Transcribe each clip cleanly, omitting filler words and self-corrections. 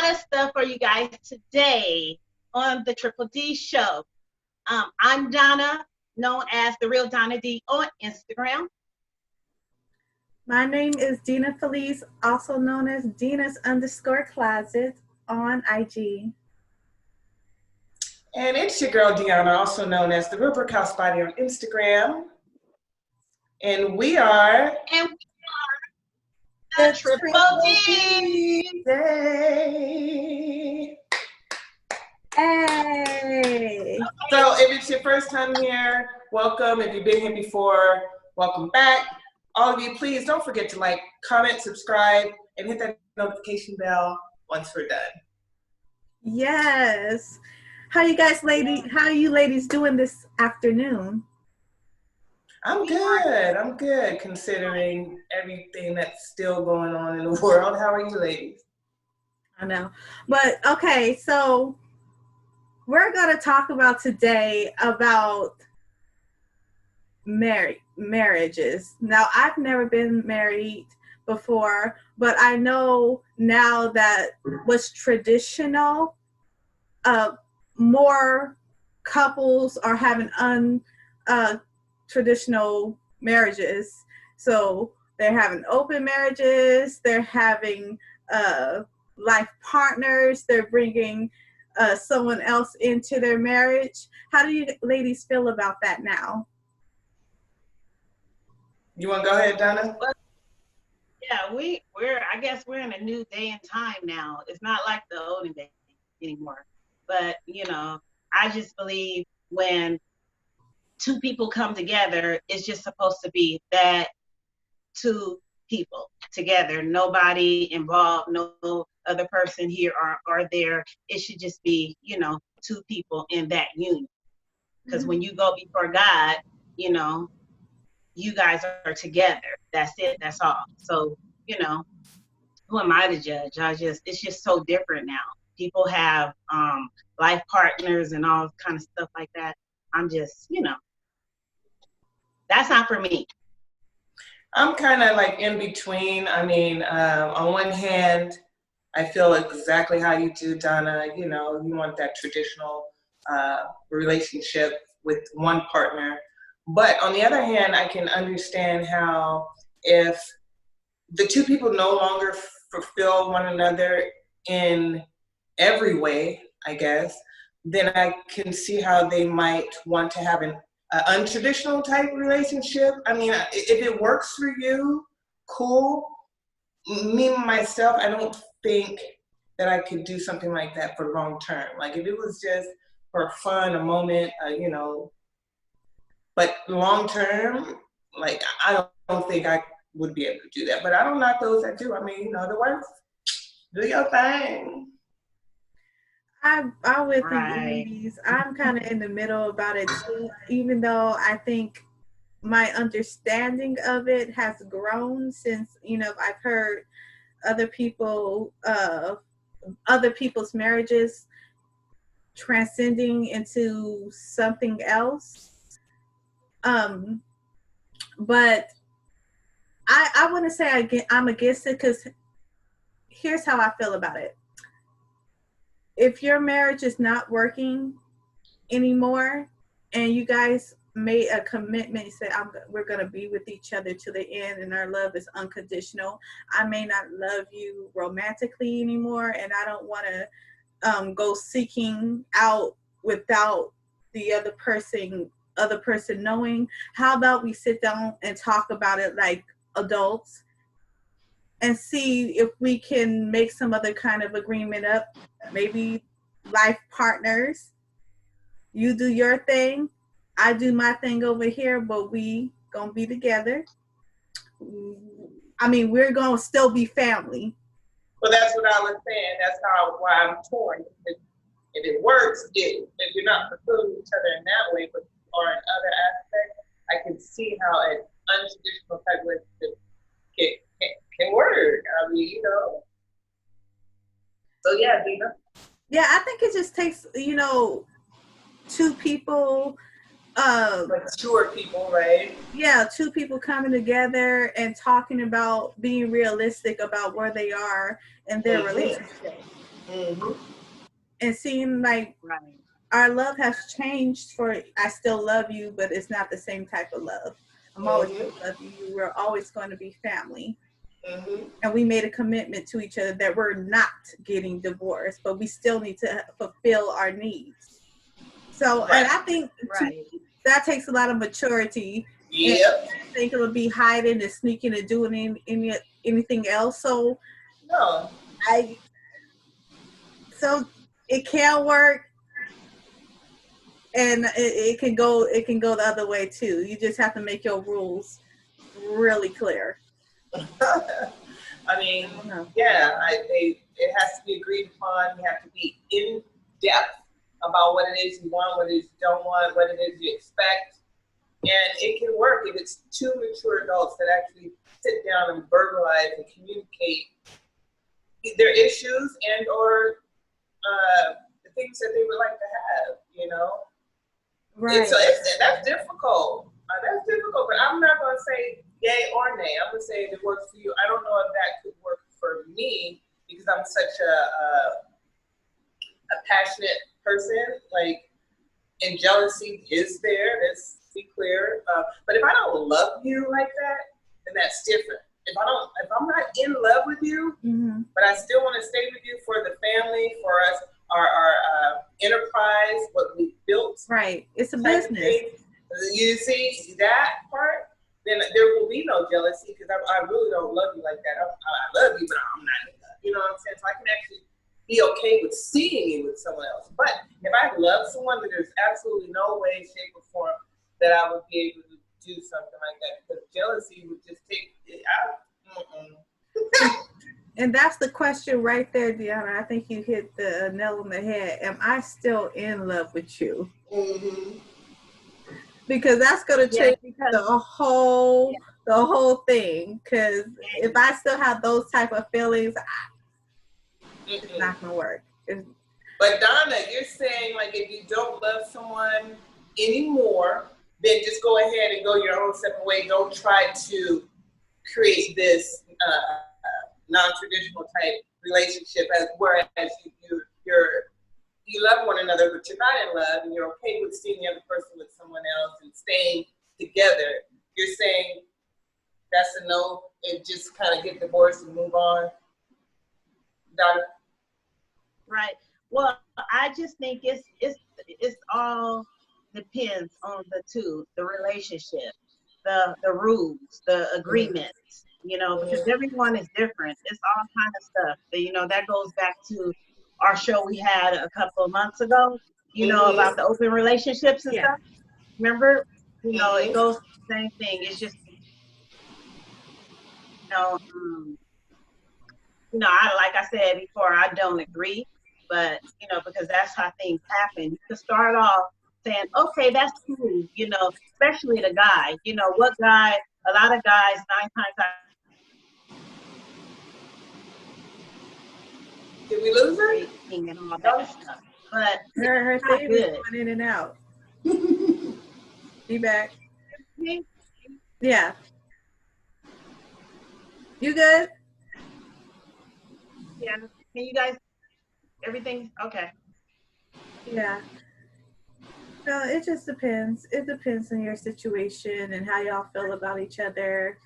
lot of stuff for you guys today on the Triple D Show. I'm Donna, known as The Real Donna D on Instagram. My name is Dena Felice, also known as Dena's_closet on IG. And it's your girl Deanna, also known as The Real House Body on Instagram. And we are the Triple D. Day. Hey! So if it's your first time here, welcome. If you've been here before, welcome back. All of you, please don't forget to like, comment, subscribe, and hit that notification bell once we're done. Yes. How you ladies doing this afternoon? I'm good considering everything that's still going on in the world. How are you ladies? I know. But okay, so we're going to talk about today about marriages. Now, I've never been married before, but I know now that what's traditional, more couples are having traditional marriages. So they're having open marriages, they're having life partners, they're bringing someone else into their marriage. How do you ladies feel about that now? You want to go ahead, Donna? Yeah, I guess we're in a new day and time now. It's not like the olden days anymore. But, I just believe when two people come together, it's just supposed to be that two people together. Nobody involved, no other person here or there. It should just be, two people in that union. Because when you go before God, you guys are together. That's it. That's all. So, who am I to judge? It's just so different now. People have life partners and all kind of stuff like that. I'm just, that's not for me. I'm kind of like in between. I mean, on one hand, I feel exactly how you do, Donna. You want that traditional relationship with one partner. But on the other hand, I can understand how if the two people no longer fulfill one another in every way, I guess, then I can see how they might want to have an untraditional type relationship. I mean, if it works for you, cool. Me, myself, I don't think that I could do something like that for long term. Like if it was just for fun, a moment, but long term, like I don't think I would be able to do that. But I don't knock those that do. I mean, otherwise, do your thing. I'm with you ladies. I'm kind of in the middle about it too, even though I think my understanding of it has grown since, I've heard other people's marriages transcending into something else. But I want to say I'm against it because here's how I feel about it. If your marriage is not working anymore and you guys made a commitment, say we're going to be with each other to the end and our love is unconditional. I may not love you romantically anymore and I don't want to go seeking out without the other person knowing. How about we sit down and talk about it like adults and see if we can make some other kind of agreement up, maybe life partners. You do your thing, I do my thing over here, but we gonna be together. I mean, we're gonna still be family. Well, that's what I was saying. That's why I'm torn. If it works, if you're not fulfilling each other in that way, but or in other aspects, I can see how an untraditional type of relationship can work. I mean, So yeah, Dena. Yeah, I think it just takes, two people. Mature people, right? Yeah, two people coming together and talking about being realistic about where they are in their relationship. Mm-hmm. and seeing like Right. our love has changed for I still love you, but it's not the same type of love. I'm always Mm-hmm. going to love you. We're always going to be family. Mm-hmm. And we made a commitment to each other that we're not getting divorced, but we still need to fulfill our needs. So, and Right. I think Right. that takes a lot of maturity. And Yep. I think it'll be hiding and sneaking and doing anything else. So No. I, so it can work, and it can go the other way too. You just have to make your rules really clear. I I mean, don't know. yeah, it has to be agreed upon. You have to be in depth about what it is you want, what it is you don't want, what it is you expect. And it can work if it's two mature adults that actually sit down and verbalize and communicate their issues and or the things that they would like to have, you know. Right. That's difficult. That's difficult, but I'm not going to say yay or nay. I'm going to say if it works for you. I don't know if that could work for me because I'm such a passionate person. Like, and jealousy is there. Let's be clear. But if I don't love you like that, then that's different. If I'm not in love with you, Mm-hmm. but I still want to stay with you for the family, for us, our enterprise, what we built, Right. It's a type of business. thing. You see that part, then there will be no jealousy because I really don't love you like that. I love you, but I'm not in love. You know what I'm saying? So I can actually be okay with seeing you with someone else. But if I love someone, then there's absolutely no way, shape, or form that I would be able to do something like that because jealousy would just take it out. And that's the question right there, Deanna. I think you hit the nail on the head. Am I still in love with you? Mm-hmm. Because that's going to Yes, change because the whole thing. Because if yeah, I still have those type of feelings, it's Mm-mm. not going to work. But Donna, you're saying like if you don't love someone anymore, then just go ahead and go your own separate way. Don't try to create this non-traditional type relationship. Whereas you love one another, but you're not in love, and you're okay with seeing the other person with someone else and staying together. You're saying that's a no, and just kind of get divorced and move on, Donna. right. Well, I just think it's all depends on the two, the relationship, the rules, the Mm-hmm. agreements, you know, because Mm-hmm. everyone is different. It's all kind of stuff. You know, that goes back to our show we had a couple of months ago, you know, about Mm-hmm. the open relationships and Yeah. stuff. Remember? You know, it Mm-hmm. goes the same thing. It's just, you know, I like I said before, I don't agree, but because that's how things happen. You can start off saying, okay, that's cool, especially the guy. What guy? A lot of guys, 9 times out Did we lose her? of 10 and all Donna? that stuff, but it's Her not thing is good. going in and out. Be back. Okay? Yeah. You good? Yeah. Can you guys? Everything okay? Yeah. No, it just depends. It depends on your situation and how y'all feel about each other.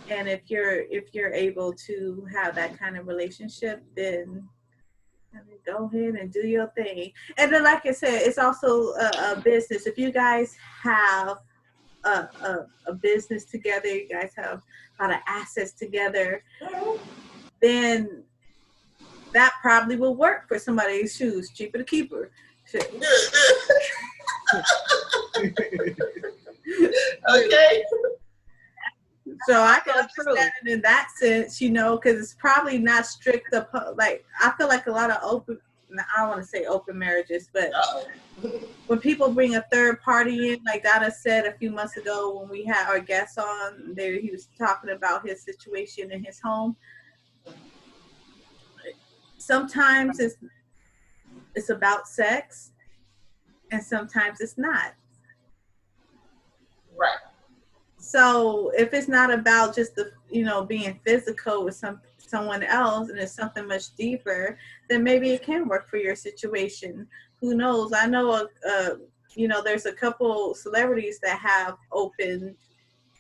And if you're able to have that kind of relationship, then go ahead and do your thing. And then, like I said, it's also a business. If you guys have a business together, you guys have a lot of assets together, then that probably will work for somebody's shoes. Cheaper to keep her. Shit. Okay. So I can So true. understand it in that sense, because it's probably not strict. Like I feel like a lot of open, I don't want to say open marriages, but Uh-oh. when people bring a third party in, like Donna said a few months ago when we had our guest on, there he was talking about his situation in his home. Sometimes it's about sex, and sometimes it's not. Right. So if it's not about just the being physical with someone else and it's something much deeper, then maybe it can work for your situation. Who knows? I know, there's a couple celebrities that have open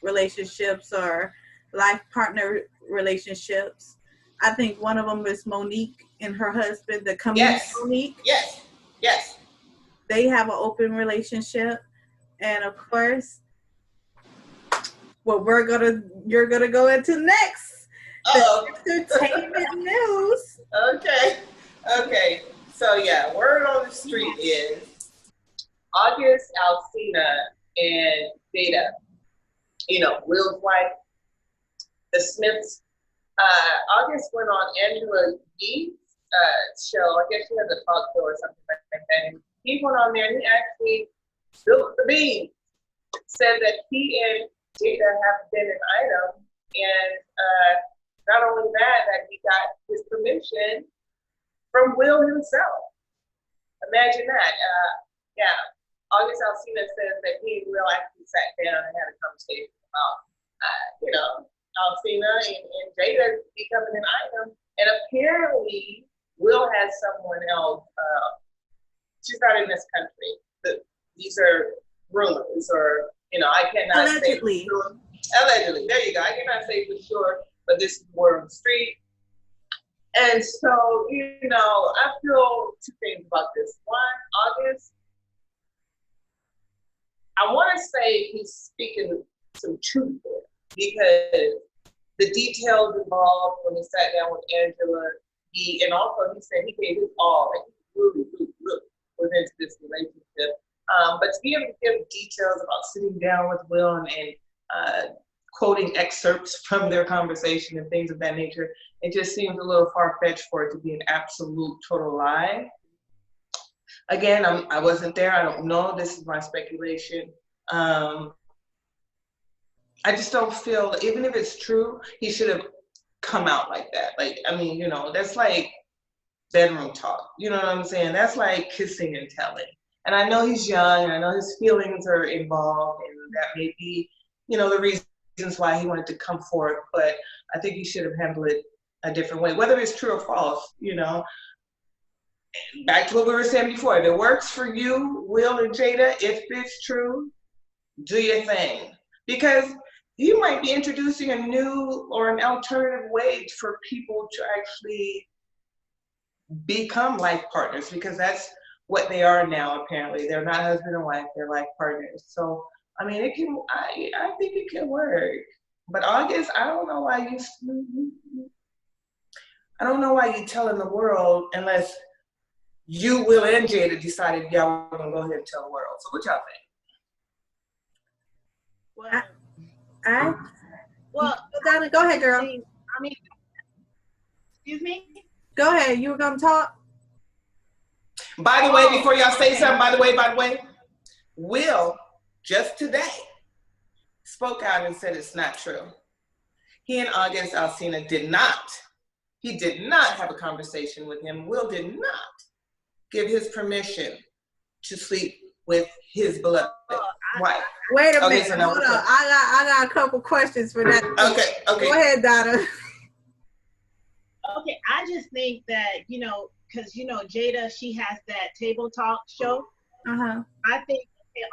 relationships or life partner relationships. I think one of them is Monique and her husband, the comedian Yes. Monique. Yes. Yes. They have an open relationship. And of course, what you're gonna go into next, the Uh-oh. entertainment news. Okay. Okay. So yeah, word on the street is August Alsina and Jada, Will's wife, the Smiths. August went on Angela Yee's show. I guess she has a talk show or something like that. And he went on there and he actually spilled the beans. Said that he and Jada have been an item, and not only that he got his permission from Will himself. Imagine that. Yeah. August Alsina says that he and Will actually sat down and had a conversation about, Alsina and Jada becoming an item. And apparently, Will has someone else. She's not in this country. These are rumors, or, I cannot Allegedly. say for sure. Allegedly. There you go. I cannot say for sure, but this is word on the street. And so, I feel two things about this. One, August, I want to say he's speaking some truth there, because the details involved when he sat down with Angela, and also he said he gave his all, like he really, really, really was into this relationship. But to be able to give details about sitting down with Will and quoting excerpts from their conversation and things of that nature, it just seems a little far-fetched for it to be an absolute total lie. Again, I wasn't there. I don't know. This is my speculation. I just don't feel, even if it's true, he should have come out like that. Like, that's like bedroom talk. You know what I'm saying? That's like kissing and telling. And I know he's young, and I know his feelings are involved, and that may be, the reasons why he wanted to come forth. But I think he should have handled it a different way, whether it's true or false. Back to what we were saying before. If it works for you, Will and Jada, if it's true, do your thing. Because you might be introducing a new or an alternative way for people to actually become life partners, because that's what they are now. Apparently, they're not husband and wife; they're life partners. So, it can. I think it can work. But August, I don't know why you telling the world, unless you, Will, and Jada decided y'all were gonna go ahead and tell the world. So what y'all think? Donna, go ahead, girl. Excuse me? Go ahead. You were gonna talk. By the way, before y'all say something, by the way, Will just today spoke out and said it's not true. He and August Alsina did not have a conversation with him. Will did not give his permission to sleep with his beloved wife. Wait a minute. Hold on. I got a couple questions for that. Okay. Go ahead, Donna. Okay, I just think that, because, Jada, she has that table talk show. Uh-huh. I think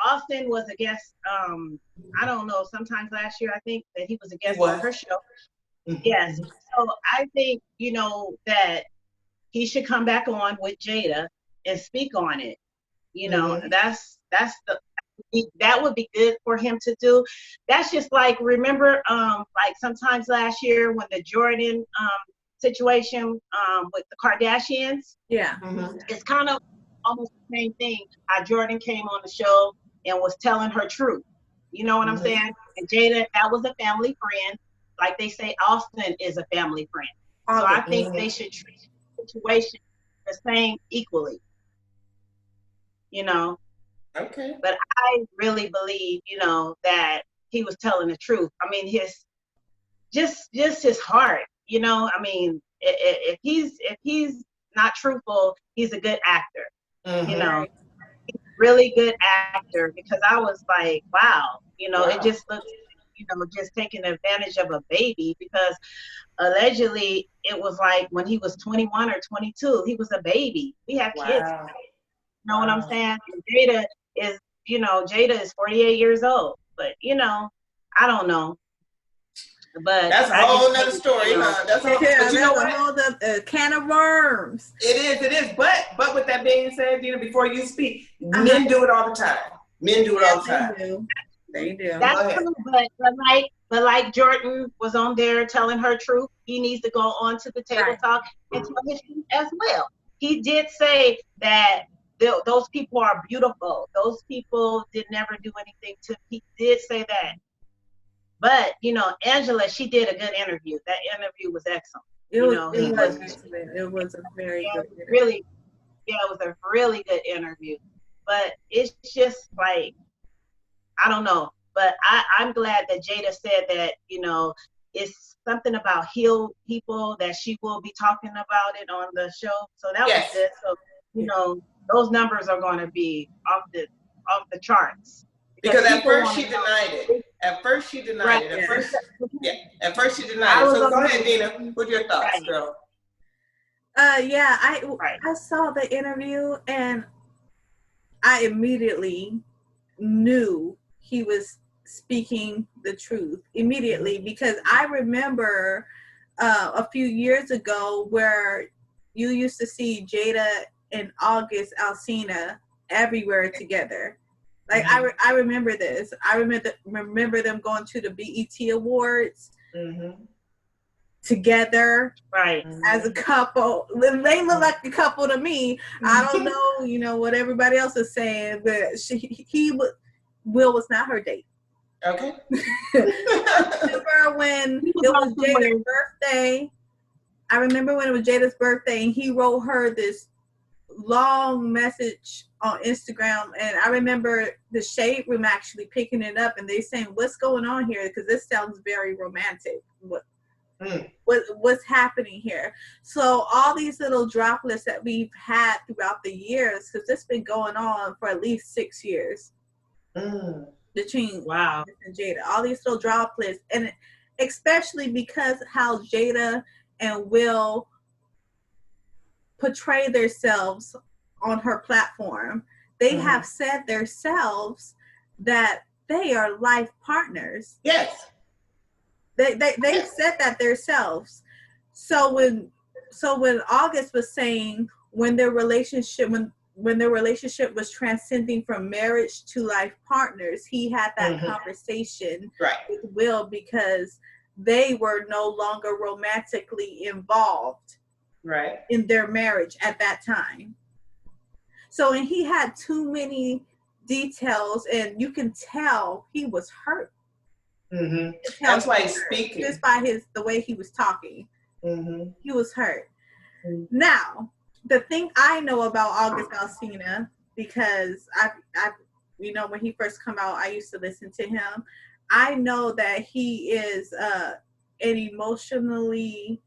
Austin was a guest, I don't know, sometimes last year, I think that he was a guest on her show. Mm-hmm. Yes. So I think, that he should come back on with Jada and speak on it. Mm-hmm. That would be good for him to do. That's just like, remember, like sometimes last year when the Jordan situation with the Kardashians. Yeah. Mm-hmm. It's kind of almost the same thing. How Jordan came on the show and was telling her truth. You know what I'm saying? And Jada, that was a family friend. Like they say, Austin is a family friend. So I think they should treat the situation the same equally. Okay. But I really believe, that he was telling the truth. I mean, his heart. If he's not truthful, he's a good actor. Mm-hmm. He's a really good actor, because I was like, wow, it just looks just taking advantage of a baby, because allegedly it was like when he was 21 or 22, he was a baby. We have kids. Wow. You know what I'm saying? And Jada is 48 years old, but I don't know. But that's a whole nother story, huh? That's but what? A whole other can of worms. It is. But with that being said, Dena, before you speak, men do it all the time. Men do it all the time. They do. That's true, but like Jordan was on there telling her truth, he needs to go on to the table talk and tell his truth as well. He did say that those people are beautiful. Those people did never do anything to. He did say that. But Angela, she did a good interview. That interview was excellent. It was a very good interview. Really, it was a really good interview. But it's just like, I don't know. But I'm glad that Jada said that, it's something about healed people, that she will be talking about it on the show. So that was good. So, those numbers are going to be off the charts. Because at first she denied it. At first she denied it. At first she denied it. So go ahead, Dena. What are your thoughts, girl? I saw the interview and I immediately knew he was speaking the truth immediately, because I remember a few years ago where you used to see Jada and August Alsina everywhere together. Like I remember this. I remember them going to the BET Awards together, as a couple. They look like a couple to me. I don't know, what everybody else is saying, but Will was not her date. Okay. I remember when it was Jada's birthday. I remember when it was Jada's birthday, and he wrote her this long message on Instagram, and I remember the Shade Room actually picking it up, and they saying, "What's going on here? Because this sounds very romantic. What's happening here?" So all these little droplets that we've had throughout the years, because it's been going on for at least 6 years. Between and Jada, all these little droplets, and especially because how Jada and Will portray themselves on her platform. They have said themselves that they are life partners. Yes. They've said that themselves. So when August was saying when their relationship was transcending from marriage to life partners, he had that conversation with Will, because they were no longer romantically involved in their marriage at that time. So, and he had too many details, and you can tell he was hurt. That's why he's speaking. Just by the way he was talking. He was hurt. Now, the thing I know about August Alsina, because I when he first come out, I used to listen to him. I know that he is an emotionally,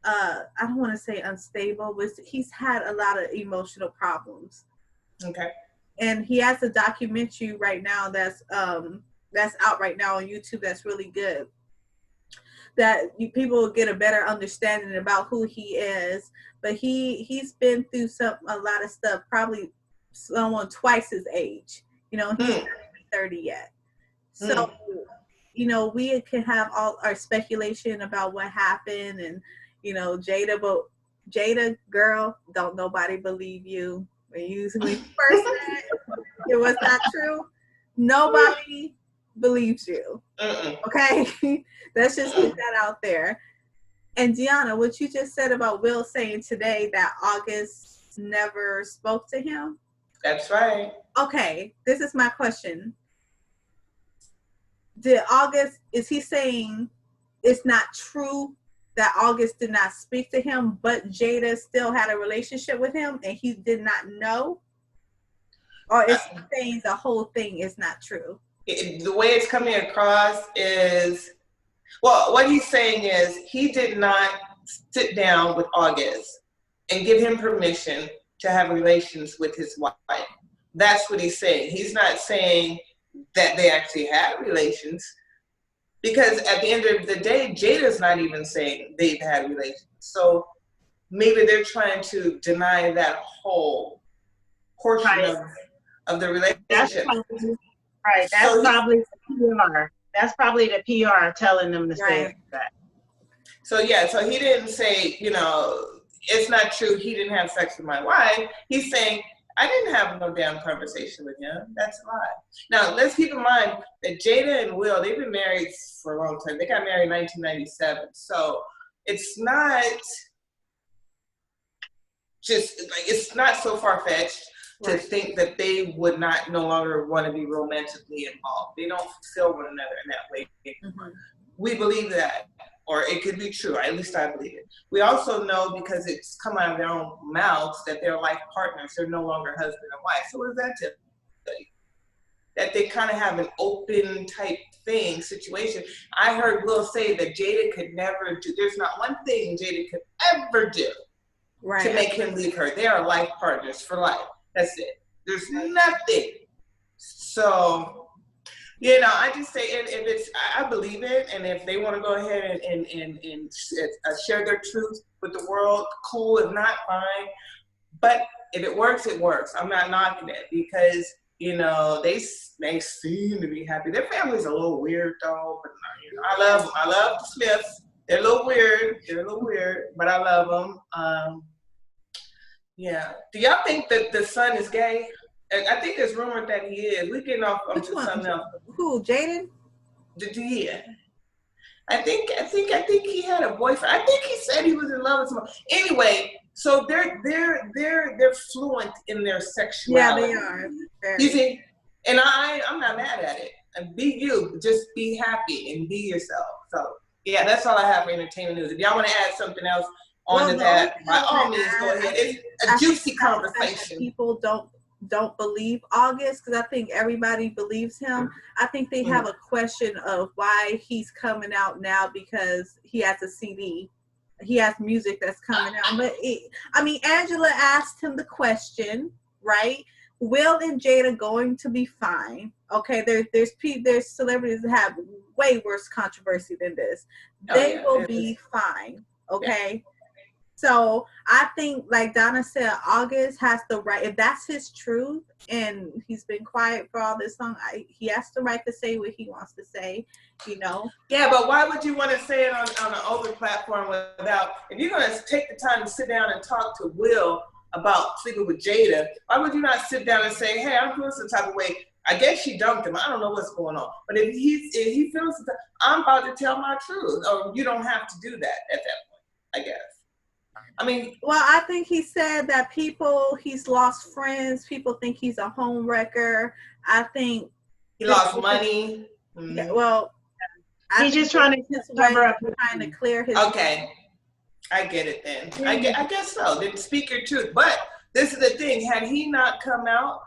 I don't want to say unstable, but he's had a lot of emotional problems. Okay. And he has a documentary right now that's out right now on YouTube that's really good. That people will get a better understanding about who he is. But he's been through a lot of stuff, probably someone twice his age. He's not even 30 yet. So, we can have all our speculation about what happened, and Jada, but Jada, girl, don't nobody believe you. When you first said it was not true, nobody believes you. Okay? Let's just get that out there. And Deanna, what you just said about Will saying today that August never spoke to him? That's right. Okay, this is my question. Is he saying it's not true that August did not speak to him, but Jada still had a relationship with him and he did not know? Or is he saying the whole thing is not true? The way it's coming across is, well, what he's saying is he did not sit down with August and give him permission to have relations with his wife. That's what he's saying. He's not saying that they actually had relations. Because at the end of the day, Jada's not even saying they've had relations. So maybe they're trying to deny that whole portion Right. of the That's relationship. probably, right. That's So probably the PR. That's probably the PR telling them to say Right. that. so he didn't say, it's not true. He didn't have sex with my wife. He's saying, I didn't have no damn conversation with him. That's a lie. Now, let's keep in mind that Jada and Will, they've been married for a long time. They got married in 1997. So it's not it's not so far-fetched to think that they would not no longer want to be romantically involved. They don't fulfill one another in that way anymore. We believe that, or it could be true. At least I believe it. We also know, because it's come out of their own mouths, that they're life partners. They're no longer husband and wife. So what does that tell you? That they kind of have an open type situation. I heard Will say that Jada could never do, there's not one thing Jada could ever do to make him leave her. They are life partners for life. That's it. There's nothing. So, I just say, if it's, I believe it, and if they want to go ahead and share their truth with the world, cool. If not, fine. But if it works, it works. I'm not knocking it, because they seem to be happy. Their family's a little weird though, but I love them. I love the Smiths. They're a little weird, but I love them. Yeah. Do y'all think that the son is gay? I think there's rumor that he is. We're getting off onto something else. Who, Jaden? Yeah. I think he had a boyfriend. I think he said he was in love with someone. Anyway, so they're fluent in their sexuality. Yeah, they are. You see, and I'm not mad at it. And be you, just be happy and be yourself. So yeah, that's all I have for entertainment news. If y'all want to add something else onto that, by all means, go ahead. It's a juicy conversation. People don't believe August, because I think everybody believes him. I think they have a question of why he's coming out now, because he has a CD. He has music that's coming out. But Angela asked him the question, right? Will and Jada going to be fine? Okay, there's celebrities that have way worse controversy than this. They will be fine. Okay. Yeah. So I think, like Donna said, August has the right, if that's his truth, and he's been quiet for all this long, he has the right to say what he wants to say, Yeah, but why would you want to say it on an open platform without, if you're going to take the time to sit down and talk to Will about sleeping with Jada, why would you not sit down and say, hey, I'm feeling some type of way. I guess she dumped him. I don't know what's going on. But if he feels, I'm about to tell my truth. Or you don't have to do that at that point, I guess. Well, I think he said that he's lost friends. People think he's a home wrecker. I think he lost money. Yeah, well, he's just trying to cover up, trying to clear his. Okay, I get it then. I guess so. Then speak your truth. But this is the thing: had he not come out,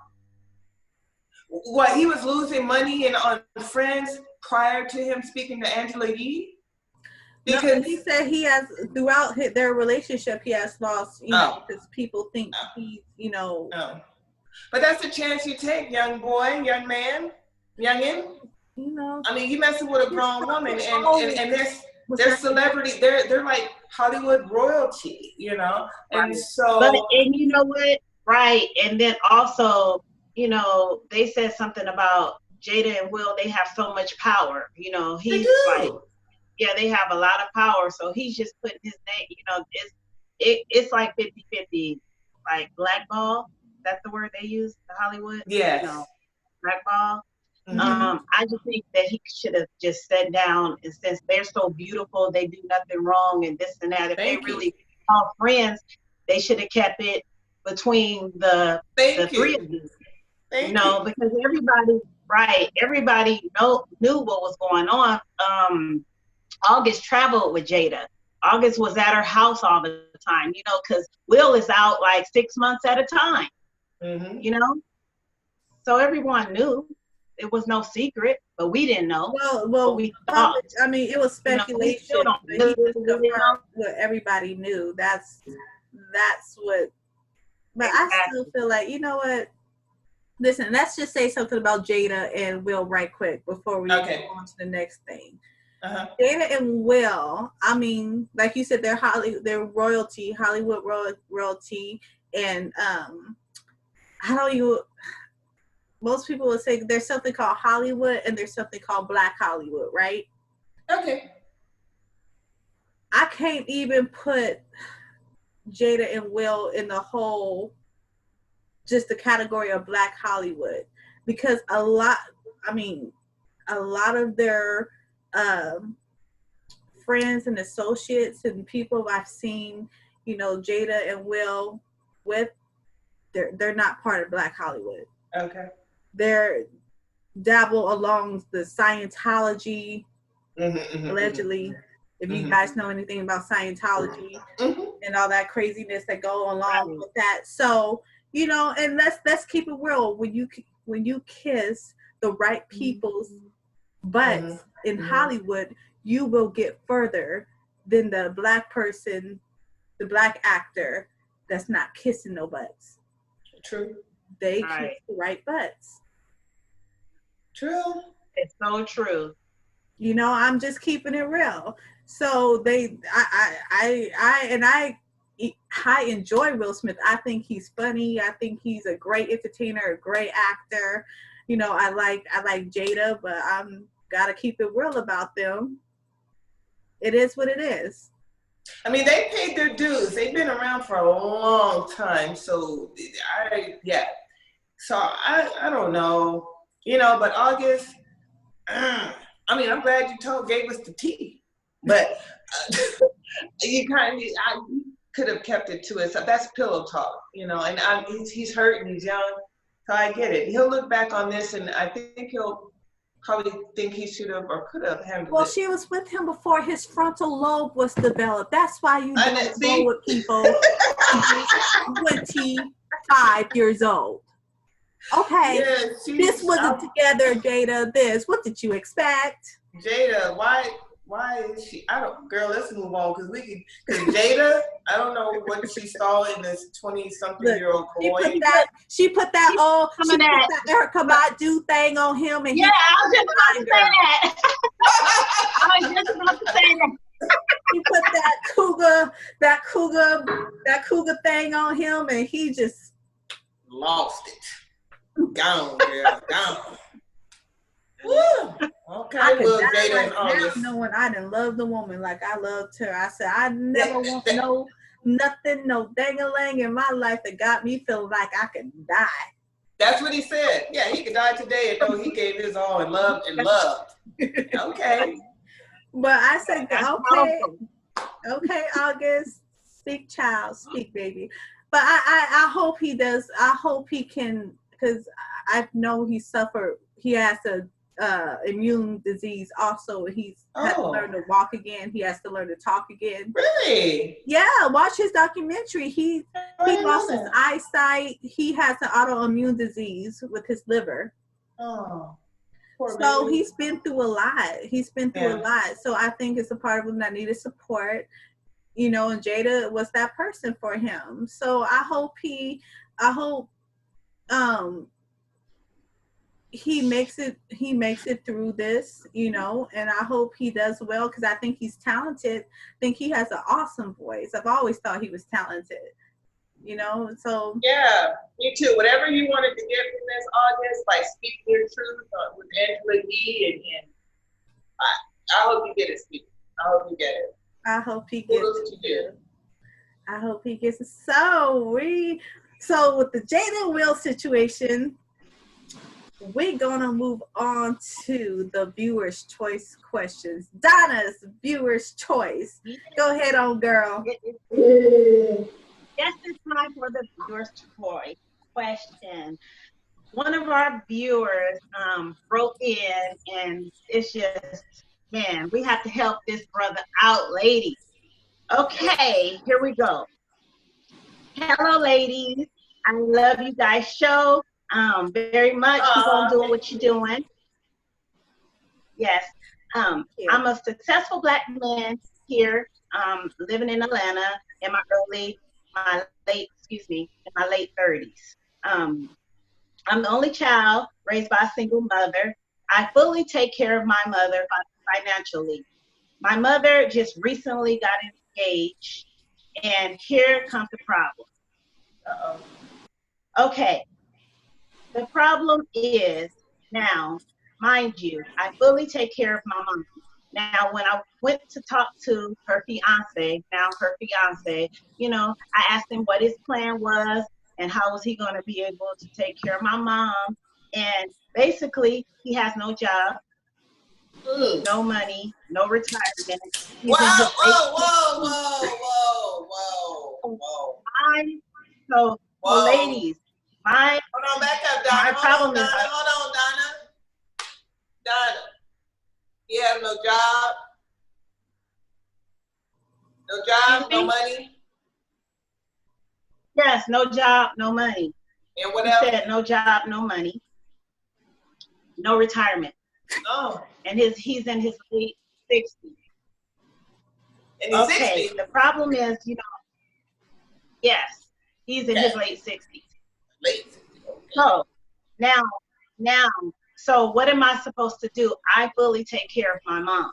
he was losing money on friends prior to him speaking to Angela Yee. Because he said he has, throughout their relationship, he has lost, because people think he's, But that's a chance you take, young boy, young man, youngin. You messing with a grown woman, and they're celebrity. They're like Hollywood royalty, And so, and you know what? Right, and then also, they said something about Jada and Will. They have so much power. He's like. Yeah, they have a lot of power, so he's just putting his name, it's like 50-50, like blackball. That's the word they use in Hollywood? Yes. Blackball. I just think that he should have just sat down, and since they're so beautiful, they do nothing wrong and this and that. If they really are friends, they should have kept it between the three of them. Because everybody knew what was going on. August traveled with Jada. August was at her house all the time, because Will is out like 6 months at a time, So everyone knew. It was no secret, but we didn't know. Well, we thought. It was speculation. What everybody knew. That's what. But I still feel like, what? Listen, let's just say something about Jada and Will right quick before we move on to the next thing. Jada and Will, I mean, like you said, they're royalty, Hollywood royalty, and how do you? Most people would say there's something called Hollywood and there's something called Black Hollywood, right? Okay. I can't even put Jada and Will in the whole, just the category of Black Hollywood, because a lot of their friends and associates and people I've seen, Jada and Will with, they're not part of Black Hollywood. Okay. They're dabble along the Scientology, allegedly. If you guys know anything about Scientology and all that craziness that go along with that, so and let's keep it real. When you kiss the right people's butts in Hollywood, you will get further than the Black person, the Black actor that's not kissing no butts. True. They kiss the right butts. True. It's so true. I'm just keeping it real. So I enjoy Will Smith. I think he's funny. I think he's a great entertainer, a great actor. I like Jada, but I'm gotta keep it real about them. It is what it is. I mean, they paid their dues. They've been around for a long time. So So I don't know, but August, I'm glad you gave us the tea, but I could have kept it to itself. That's pillow talk, and he's hurt and he's young, so I get it. He'll look back on this and I think he'll probably think he should have or could have handled it. Well, she was with him before his frontal lobe was developed. That's why you don't go with people 25 years old. Okay, this wasn't together, Jada. What did you expect? Jada, why is she? Girl, let's move on because Jada, I don't know what she saw in this 20-something-year-old boy. She put that Erykah Badu thing on him, and I was just about to say that. I was just about to say that. He put that cougar thing on him, and he just lost it. Gone, girl, gone. Woo. Okay, well, Jada and August. Knowing I didn't love the woman like I loved her. I said I never want no dang-a-lang in my life that got me feeling like I could die. That's what he said. Yeah, he could die today and know he gave his all and loved. Okay. But I said, okay, August, speak, child, speak, baby. But I hope he does. I hope he can, because I know he has a immune disease also. He's has to learn to walk again. He has to learn to talk again. Really? Yeah, watch his documentary. He lost his eyesight. He has an autoimmune disease with his liver. Oh. So he's been through a lot. So I think it's a part of him that needed support. And Jada was that person for him. So I hope he makes it through this, and I hope he does well because I think he's talented. I think he has an awesome voice. I've always thought he was talented, so. Yeah, me too. Whatever you wanted to get from this, August, like Speak Your Truth with Angela Yee, and I hope you get it, Speak. I hope you get it. I hope he gets it. I hope he gets it. So with the Jada and Will situation, we're gonna move on to the viewer's choice questions. Donna's viewer's choice. Go ahead on, girl. Yes, it's time for the viewer's choice question. One of our viewers broke in, and it's just, man, we have to help this brother out, ladies. Okay, here we go. Hello, ladies. I love you guys' show very much. Keep on doing what you're doing. Yes. I'm a successful Black man here, living in Atlanta in my late 30s. I'm the only child raised by a single mother. I fully take care of my mother financially. My mother just recently got engaged, and here comes the problem. Uh-oh. Okay, the problem is now, mind you, I fully take care of my mom. Now, when I went to talk to her fiance, I asked him what his plan was and how was he going to be able to take care of my mom. And basically, he has no job, Mm. no money, no retirement. Whoa, He's in his late whoa, whoa, 60s. whoa, whoa, whoa, I, so whoa. ladies, my Hold on, back up, Donna. my Hold on, problem is, Donna. Hold on, Donna. Donna. He has no job, excuse no me? money, Yes, no job, no money. and what He else? said no job, no money, no retirement. Oh, And he's in his late 60s. and he's Okay, 60. the problem is, yes, he's in Okay, his late 60s. late 60. Okay. So now, now, so what am I supposed to do? I fully take care of my mom.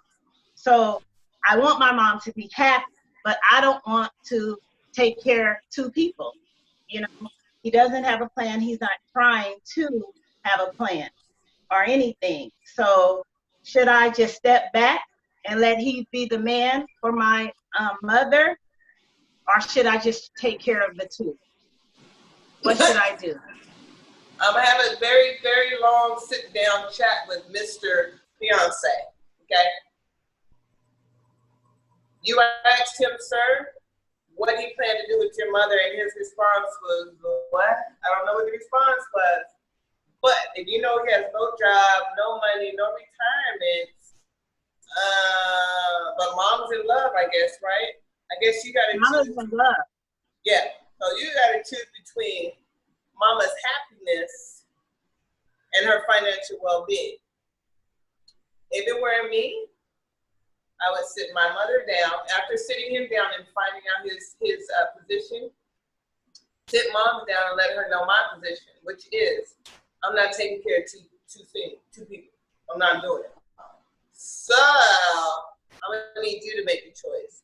So I want my mom to be happy, but I don't want to take care of two people. He doesn't have a plan. He's not trying to have a plan or anything. So should I just step back and let he be the man for my mother, or should I just take care of the two? What should I do? I'm gonna have a very, very long sit-down chat with Mr. Fiance. Okay. You asked him, sir, what he planned to do with your mother, and his response was, what? I don't know what the response was. But if you know he has no job, no money, no retirement, but mom's in love, I guess, right? I guess you gotta Mama's choose. in love. Yeah. So you gotta choose between mama's happiness and her financial well-being. If it were me, I would sit my mother down after sitting him down and finding out his position. Sit mom down and let her know my position, which is I'm not taking care of two people. I'm not doing it. So I'm gonna need you to make a choice.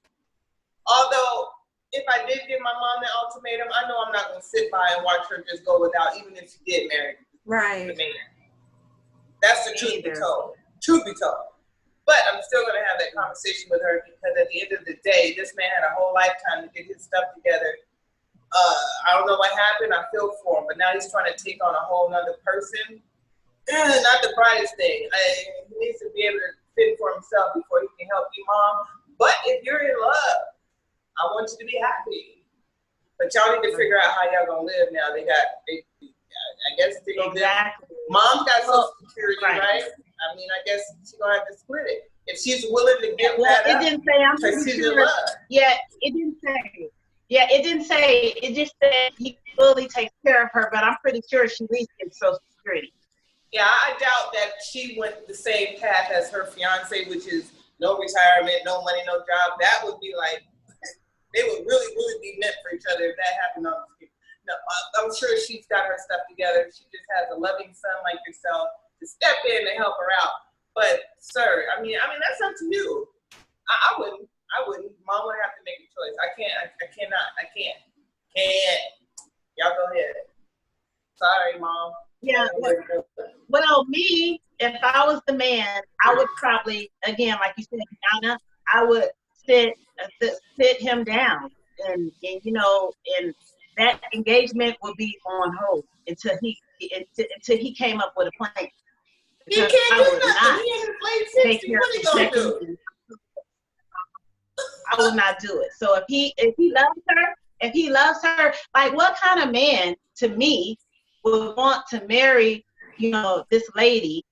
Although if I did give my mom the ultimatum, I know I'm not gonna sit by and watch her just go without, even if she did marry the man. That's the truth be told. Truth be told. But I'm still gonna have that conversation with her because at the end of the day, this man had a whole lifetime to get his stuff together. I don't know what happened. I feel for him, but now he's trying to take on a whole nother person. Not the brightest thing. He needs to be able to fend for himself before he can help you, mom. But if you're in love, I want you to be happy. But y'all need to figure out how y'all gonna live now. I guess they're gonna Exactly. live. Mom's got Social Security, right? I mean, I guess she's gonna have to split it. If she's willing to give Well, that it up, didn't say. I'm because pretty she's in sure. love. Yeah, it didn't say. Yeah, it didn't say. It just said he fully takes care of her, but I'm pretty sure she leaves in Social Security. Yeah, I doubt that she went the same path as her fiance, which is no retirement, no money, no job. That would be like, they would really, really be meant for each other if that happened on the street. No, I'm sure she's got her stuff together. She just has a loving son like yourself to step in and help her out. But, sir, I mean, that's up to you. I wouldn't. Mom would have to make a choice. I can't. Y'all go ahead. Sorry, Mom. Yeah. Well, me, if I was the man, I would probably, again, like you said, Donna, I would sit him down, and and that engagement would be on hold until he came up with a plan. He can't do nothing. He in his late 60s. What he gonna do? I would not do it. So if he loves her, like what kind of man to me would want to marry, this lady?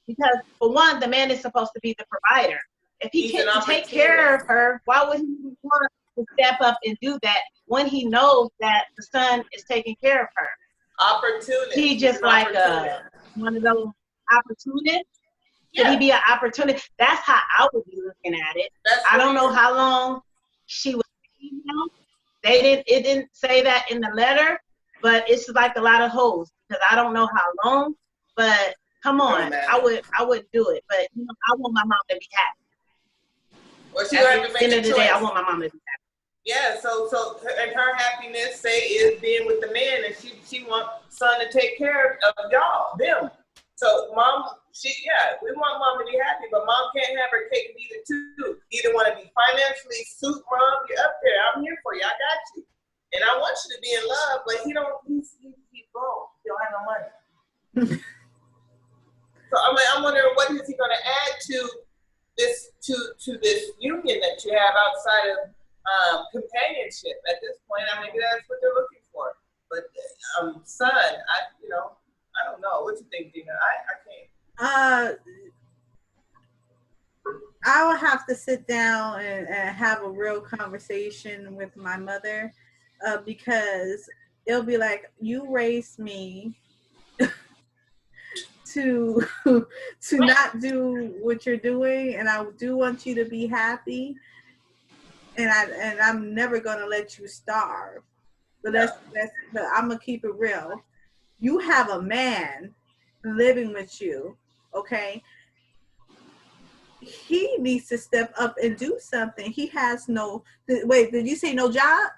Because for one, the man is supposed to be the provider. If he can't take care of her, why would he want to step up and do that when he knows that the son is taking care of her? Opportunity. He just like one of those opportunists. Could he be an opportunity? That's how I would be looking at it. I don't know how long she was dating him. It didn't say that in the letter, but it's like a lot of hoes because I don't know how long. But Come It on, don't matter. I would do it, but you know, I want my mom to be happy. Well, she At gonna have to the make end a of the day, I choice. want my mom to be happy. Yeah, and her happiness, say, is being with the man, and she wants son to take care of them. So mom, we want mom to be happy, but mom can't have her cake and eat it too. Either want to be financially suit mom, you're up there, I'm here for you, I got you. And I want you to be in love, but he's broke, he don't have no money. So I'm wondering, what is he going to add to this union that you have outside of companionship at this point? I mean, that's what they're looking for. But son, I don't know. What you think, Dena? I can't. I will have to sit down and have a real conversation with my mother, because it'll be like, you raised me to not do what you're doing, and I do want you to be happy, and I'm never gonna let you starve. But but I'm gonna keep it real. You have a man living with you, okay? He needs to step up and do something. He has wait, did you say no job?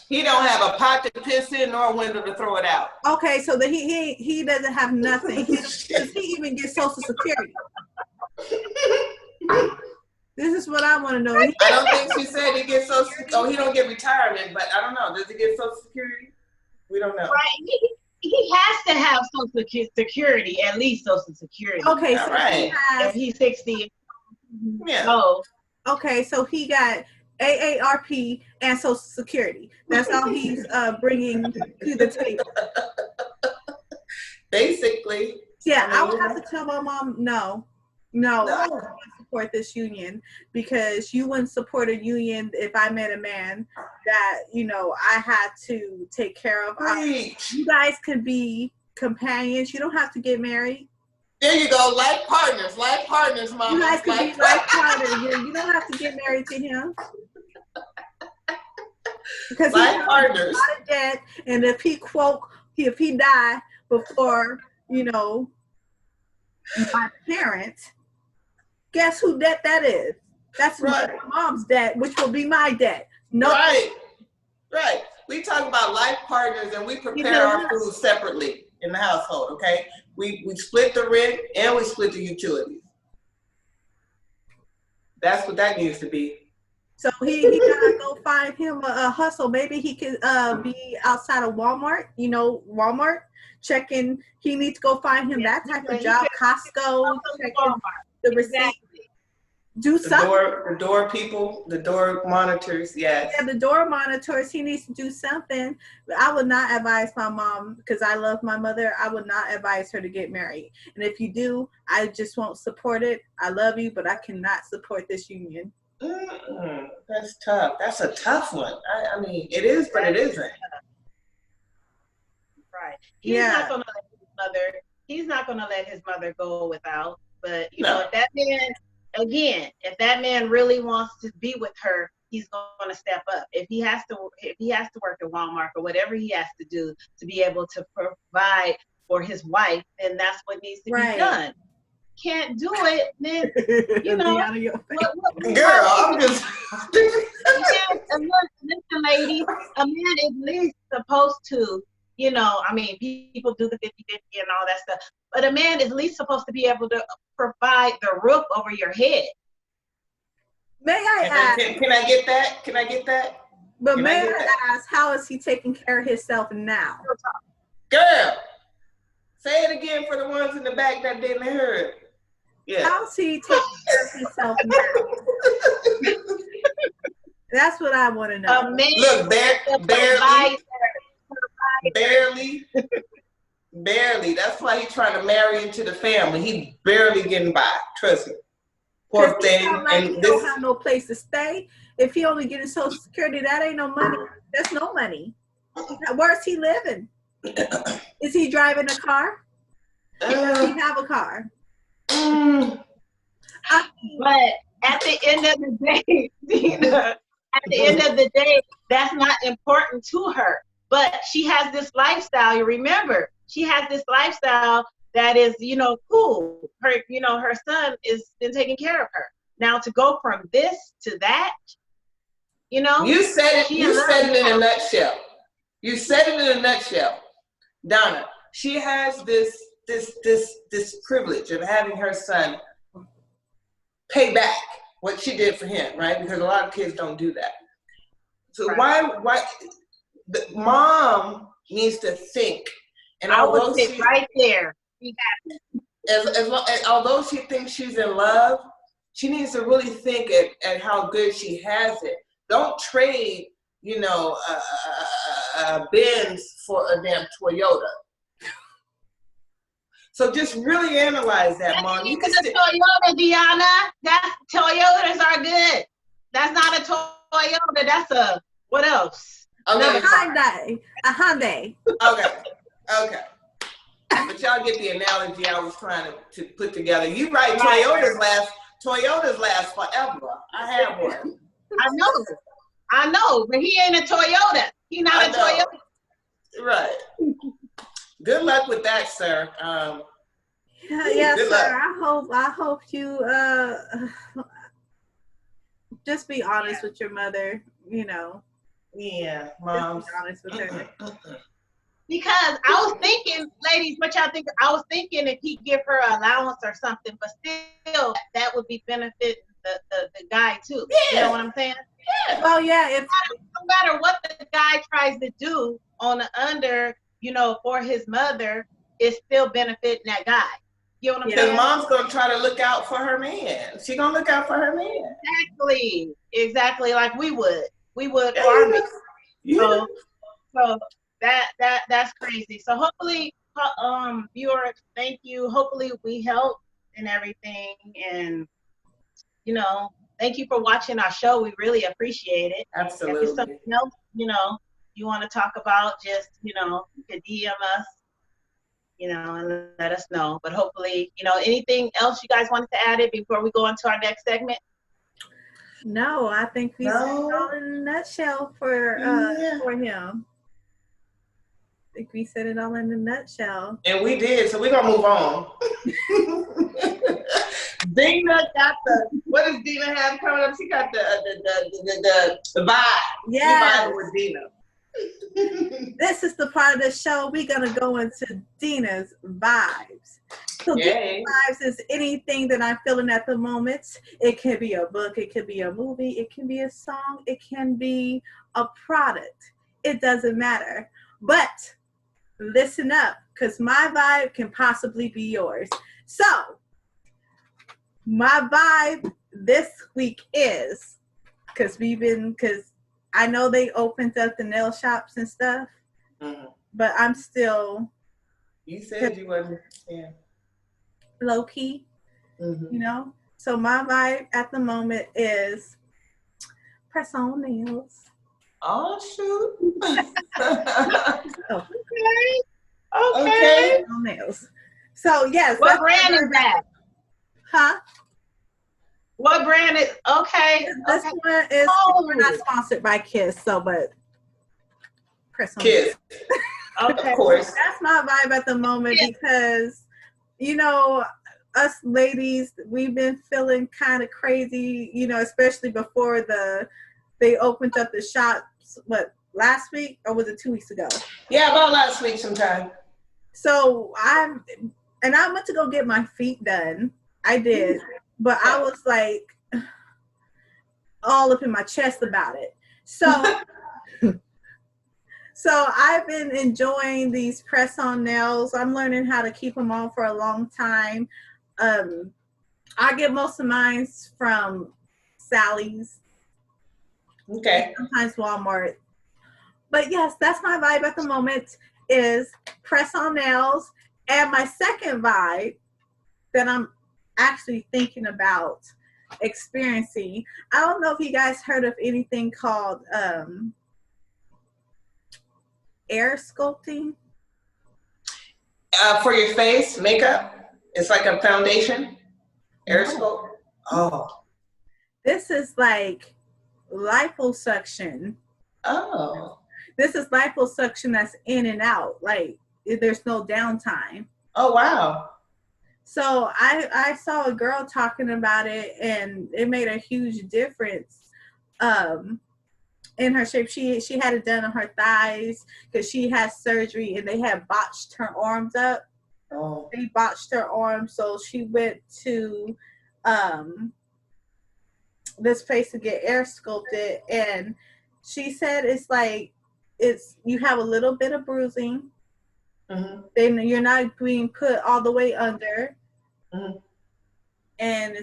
He don't have a pot to piss in nor a window to throw it out. Okay, so that he doesn't have nothing. Does he even get Social Security? This is what I want to know. I don't think she said he gets Social Security. Oh, he don't get retirement, but I don't know. Does he get Social Security? We don't know. Right. He has to have Social Security, at least Social Security. Okay, so right. If he's 60. Yeah. Oh. Okay, so he got AARP and Social Security. That's all he's bringing to the table. Basically. Yeah, I would have to tell my mom, no. I don't support this union, because you wouldn't support a union if I met a man that, I had to take care of. You guys could be companions. You don't have to get married. There you go, life partners, mama. You guys could be life partners. You don't have to get married to him. Because life partners. A lot of debt, and if he died before, my parents, guess who debt that is? That's right. My mom's debt, which will be my debt. No. Right. We talk about life partners, and we prepare our food separately in the household, okay? We split the rent and we split the utilities. That's what that needs to be. So he gotta go find him a hustle. Maybe he could be outside of Walmart. Walmart checking. He needs to go find him that type of job. Costco, checking the receipt. Exactly. Do something. The door people, the door monitors, yes. Yeah, the door monitors. He needs to do something. But I would not advise my mom, because I love my mother. I would not advise her to get married. And if you do, I just won't support it. I love you, but I cannot support this union. That's tough. That's a tough one. I mean, it is, but it isn't. Right. He's not gonna let his mother go without. But if that man, again, if that man really wants to be with her, he's going to step up. If he has to work at Walmart or whatever he has to do to be able to provide for his wife, then that's what needs to be done. Can't do it, then girl, I'm just listen, lady, a man is at least supposed to, people do the 50-50 and all that stuff, but a man is at least supposed to be able to provide the roof over your head. May I ask? Can I get that? Can I get that? But may I ask, how is he taking care of himself now? Girl, say it again for the ones in the back that didn't hear it. Yeah. How's he taking care of himself now? That's what I want to know. Look, barely. That's why he's trying to marry into the family. He barely getting by. Trust me. Poor thing. He don't have no place to stay. If he only getting Social Security, that ain't no money. That's no money. Where's he living? Is he driving a car? Does he have a car? But at the end of the day, that's not important to her. But she has this lifestyle. You remember, she has this lifestyle that is, cool. Her son is been taking care of her. Now to go from this to that, You said it. she You in love said it in a now. nutshell. You said it in a nutshell, Donna. She has this privilege of having her son pay back what she did for him, right? Because a lot of kids don't do that. So Right. why the mom needs to think, and I would although sit she right there. She although she thinks she's in love, she needs to really think at how good she has it. Don't trade, a Benz for a damn Toyota. So just really analyze that, Mom. You can Even the Toyota, Deanna. Toyotas are good. That's not a Toyota. That's a what else? okay, fine. A Hyundai. Okay. But y'all get the analogy I was trying to put together. You right, Right. Toyotas last forever. I have one. I know, but he ain't a Toyota. He not a Toyota. Right. Good luck with that, sir. Yes, good sir. luck. I hope you just be honest with your mother, Yeah, Just Mom. be honest with her. Because I was thinking, ladies, what y'all think? I was thinking if he give her an allowance or something, but still that would be benefit the guy too. Yeah. You know what I'm saying? Yeah. Well, yeah, No matter what the guy tries to do on the under, for his mother, it's still benefiting that guy. You know what I'm Because saying? Mom's gonna try to look out for her man. She gonna look out for her man. Exactly, like we would Yeah, for our men. you know. So that's crazy. So hopefully, viewers, thank you. Hopefully we help and everything, and thank you for watching our show. We really appreciate it. If there's Absolutely. something else, you want to talk about, just you can DM us, and let us know. But hopefully, anything else you guys wanted to add it before we go into our next segment? no, I think we said it all in a nutshell for him. I think we said it all in a nutshell. And we did, so we're gonna move on. Dena got what does Dena have coming up? She got the vibe. Yes. The vibe with Dena. This is the part of the show we're gonna go into Dena's vibes. So Yay. Dena's vibes is anything that I'm feeling at the moment. It can be a book, it can be a movie, it can be a song, it can be a product. It doesn't matter. But listen up, because my vibe can possibly be yours. So my vibe this week is, because I know they opened up the nail shops and stuff, but I'm still. You said you wasn't, low key, So my vibe at the moment is press on nails. Oh shoot. Okay. On nails. So yes. What brand is that? Huh? What brand is? Okay. This one is we're not sponsored by Kiss, but press on Kiss. Okay. Of course. That's my vibe at the moment because, us ladies, we've been feeling kind of crazy, especially before they opened up the shops, last week or was it 2 weeks ago? Yeah, about last week sometime. So I went to go get my feet done. I did, but I was like all up in my chest about it. So So I've been enjoying these press-on nails. I'm learning how to keep them on for a long time. I get most of mine from Sally's. Okay. Sometimes Walmart. But yes, that's my vibe at the moment is press-on nails. And my second vibe that I'm actually thinking about experiencing, I don't know if you guys heard of anything called air sculpting. For your face, makeup? It's like a foundation? Air sculpt? Oh. This is like liposuction. Oh. This is liposuction that's in and out. Like there's no downtime. Oh, wow. So I saw a girl talking about it, and it made a huge difference um, in her shape. She had it done on her thighs because she had surgery, and they had botched her arms up. Oh. They botched her arms, so she went to um, this place to get air sculpted, and she said it's like it's you have a little bit of bruising. Mm-hmm. Then you're not being put all the way under, Mm-hmm. and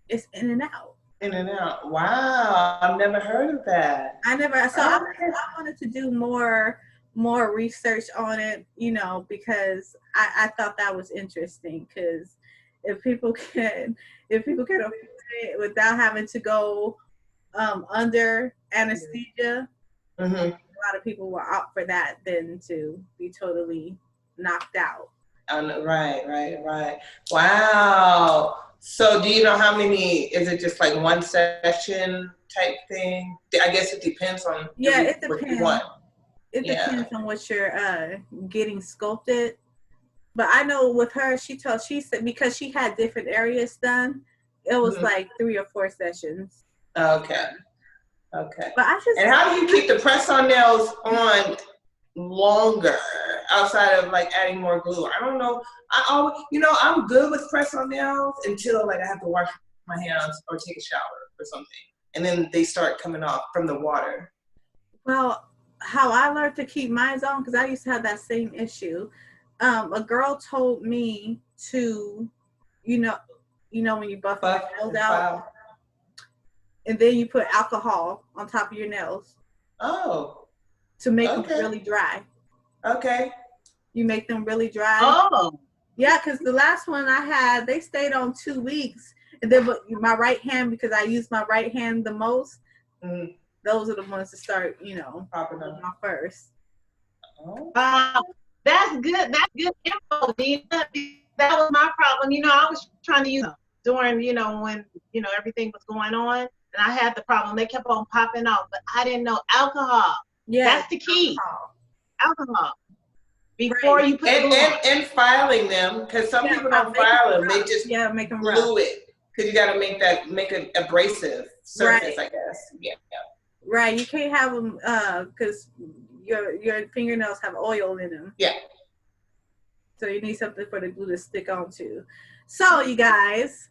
it's in and out. In and out. Wow. I've never heard of that. I never. So Okay. I wanted to do more research on it, because I thought that was interesting. Because if people can if people can afford it without having to go under anesthesia, Mm-hmm. a lot of people will opt for that than to be totally knocked out. Right. Wow. So do you know how many, is it just like one session type thing? I guess it depends on Yeah, it what you depends. want. It Yeah. depends on what you're getting sculpted. But I know with her, she said because she had different areas done, it was Mhm. like 3 or 4 sessions. Okay. Okay. But I just And how do you keep the press on nails on longer outside of like adding more glue? I don't know. I always, I'm good with press on nails until like I have to wash my hands or take a shower or something. And then they start coming off from the water. well, how I learned to keep mine on because I used to have that same issue. A girl told me to, you know, when you buff your Buff nails and out, file. and then you put alcohol on top of your nails Oh, to make them okay. really dry. Okay. You make them really dry. Oh, Yeah, because the last one I had, they stayed on 2 weeks. And then my right hand, because I use my right hand the most, Mm-hmm. those are the ones that start, Popping up. off first. Oh. wow. That's good. That's good info, Dena. That was my problem. I was trying to use during, when, everything was going on. And I had the problem. They kept on popping off, but I didn't know alcohol. Yeah. That's the key. Alcohol. Before Right. you put the glue on. And filing them, because some people don't make file them. rough. They just make them rough. glue it. Because you got to make an abrasive surface, right. I guess. Yeah. Right. You can't have them because your fingernails have oil in them. Yeah. So you need something for the glue to stick onto. So you guys,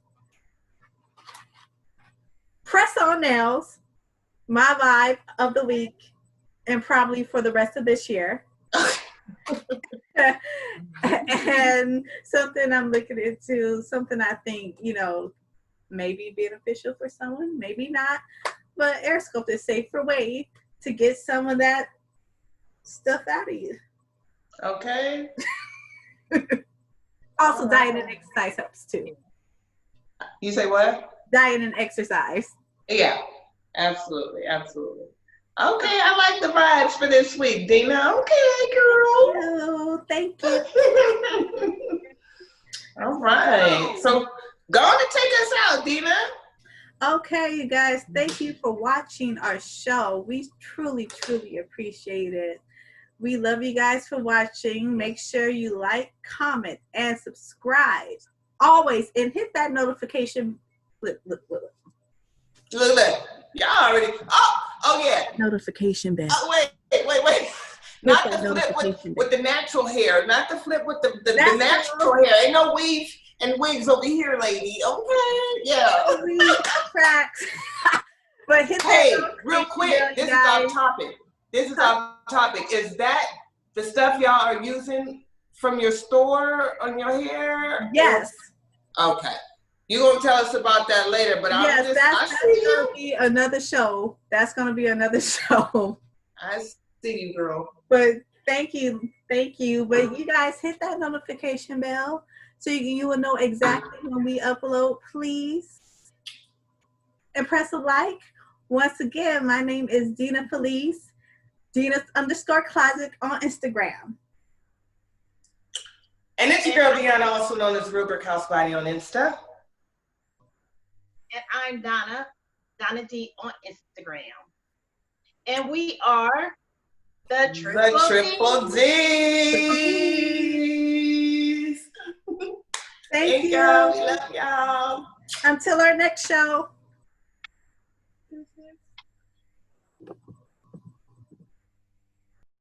press on nails, my vibe of the week, and probably for the rest of this year. And something I'm looking into, something I think, may be beneficial for someone, maybe not. But air sculpt is a safer way to get some of that stuff out of you. Okay. Also, diet and exercise helps too. You say what? Diet and exercise. Yeah, absolutely. Okay, I like the vibes for this week, Dena. Okay, girl. Thank you. All right. So go on and take us out, Dena. Okay, you guys, thank you for watching our show. We truly appreciate it. We love you guys for watching. Make sure you like, comment, and subscribe. Always. And hit that notification. Look. Look. Y'all already. Oh yeah. Notification bell. Wait. Not the flip with the natural hair. Not the flip with the natural hair. Ain't no weave and wigs over here, lady. Okay. Yeah. Cracks. But hit real quick. This is our topic. Is that the stuff y'all are using from your store on your hair? Yes. Okay. You're going to tell us about that later, but yes, that's going to be another show. That's going to be another show. I see you, girl. But thank you. But you guys hit that notification bell so you will know exactly when we upload, please. And press a like. Once again, my name is Dena Felice. Dena_Closet on Instagram. And it's your girl Donna, also known as Rubric House Body on Insta. And I'm Donna D on Instagram. And we are the Triple D's. Thank you. you. Love y'all. Until our next show.